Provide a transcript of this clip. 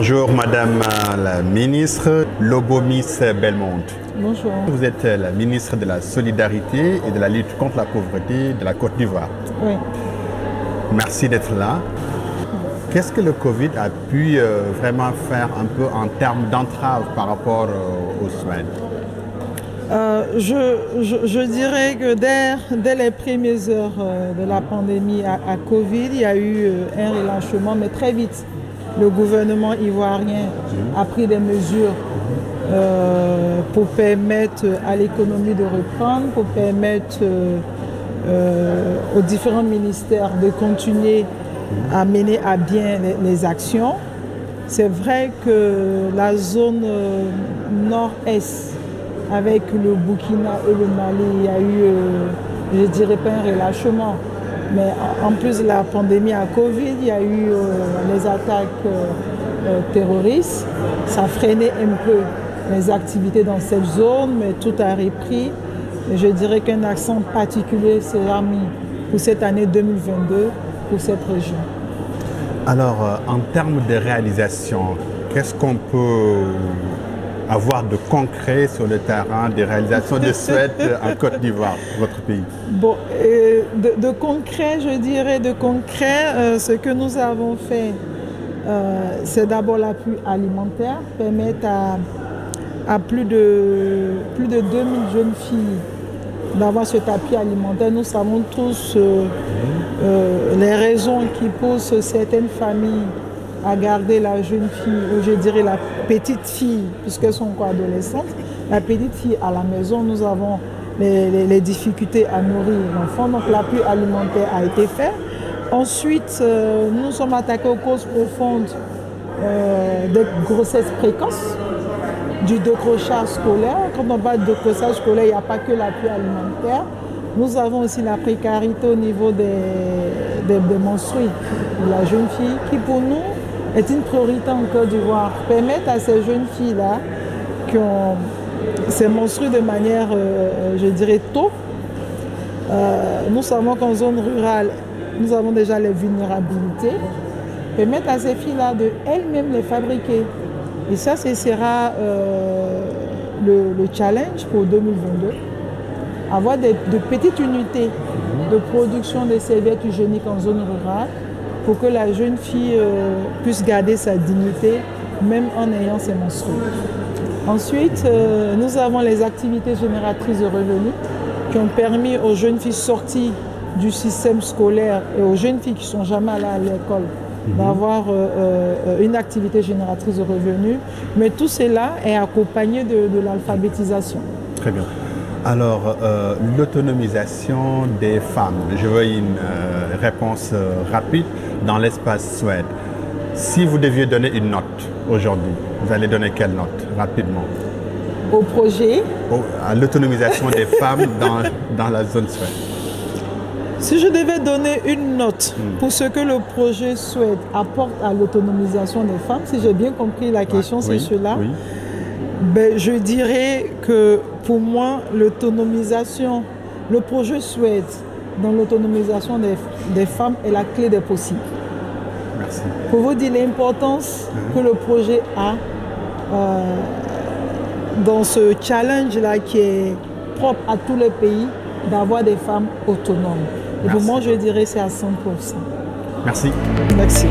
Bonjour Madame la ministre Lobomis Belmonte. Bonjour. Vous êtes la ministre de la Solidarité et de la lutte contre la pauvreté de la Côte d'Ivoire. Oui. Merci d'être là. Qu'est-ce que le Covid a pu vraiment faire un peu en termes d'entrave par rapport aux soins? Je dirais que dès les premières heures de la pandémie à Covid, il y a eu un relâchement, mais très vite. Le gouvernement ivoirien a pris des mesures pour permettre à l'économie de reprendre, pour permettre aux différents ministères de continuer à mener à bien les actions. C'est vrai que la zone nord-est, avec le Burkina et le Mali, il y a eu, je ne dirais pas un relâchement, mais en plus de la pandémie à Covid, il y a eu les attaques terroristes. Ça freinait un peu les activités dans cette zone, mais tout a repris. Et je dirais qu'un accent particulier sera mis pour cette année 2022 pour cette région. Alors, en termes de réalisation, qu'est-ce qu'on peut avoir de concret sur le terrain des réalisations de SWED en Côte d'Ivoire, votre pays? Bon, de concret, je dirais de concret, ce que nous avons fait, c'est d'abord l'appui alimentaire, permettre à plus de 2000 jeunes filles d'avoir cet appui alimentaire. Nous savons tous les raisons qui poussent certaines familles à garder la jeune fille, ou je dirais la petite fille, puisqu'elles sont encore adolescentes, la petite fille à la maison. Nous avons les difficultés à nourrir l'enfant, donc l'appui alimentaire a été fait. Ensuite, nous sommes attaqués aux causes profondes des grossesses précoces, du décrochage scolaire. Quand on parle de décrochage scolaire, il n'y a pas que l'appui alimentaire. Nous avons aussi la précarité au niveau des menstrues de la jeune fille, qui pour nous est une priorité en Côte d'Ivoire. Permettre à ces jeunes filles-là qui ont ces menstrues de manière, je dirais, tôt. Nous savons qu'en zone rurale, nous avons déjà les vulnérabilités. Permettre à ces filles-là de elles-mêmes les fabriquer. Et ça, ce sera le challenge pour 2022. Avoir de petites unités de production de serviettes hygiéniques en zone rurale pour que la jeune fille puisse garder sa dignité, même en ayant ses menstrues. Ensuite, nous avons les activités génératrices de revenus qui ont permis aux jeunes filles sorties du système scolaire et aux jeunes filles qui ne sont jamais allées à l'école d'avoir une activité génératrice de revenus. Mais tout cela est accompagné de l'alphabétisation. Très bien. Alors, l'autonomisation des femmes, je veux une réponse rapide dans l'espace SWED. Si vous deviez donner une note aujourd'hui, vous allez donner quelle note, rapidement? Au projet? À l'autonomisation des femmes dans la zone SWED. Si je devais donner une note pour ce que le projet SWED apporte à l'autonomisation des femmes, si j'ai bien compris la question, c'est cela. Oui. Ben, je dirais que pour moi, l'autonomisation, le projet SWED dans l'autonomisation des femmes est la clé des possibles. Merci. Pour vous dire l'importance que le projet a dans ce challenge-là qui est propre à tous les pays, d'avoir des femmes autonomes. Et pour moi, je dirais c'est à 100%. Merci. Merci.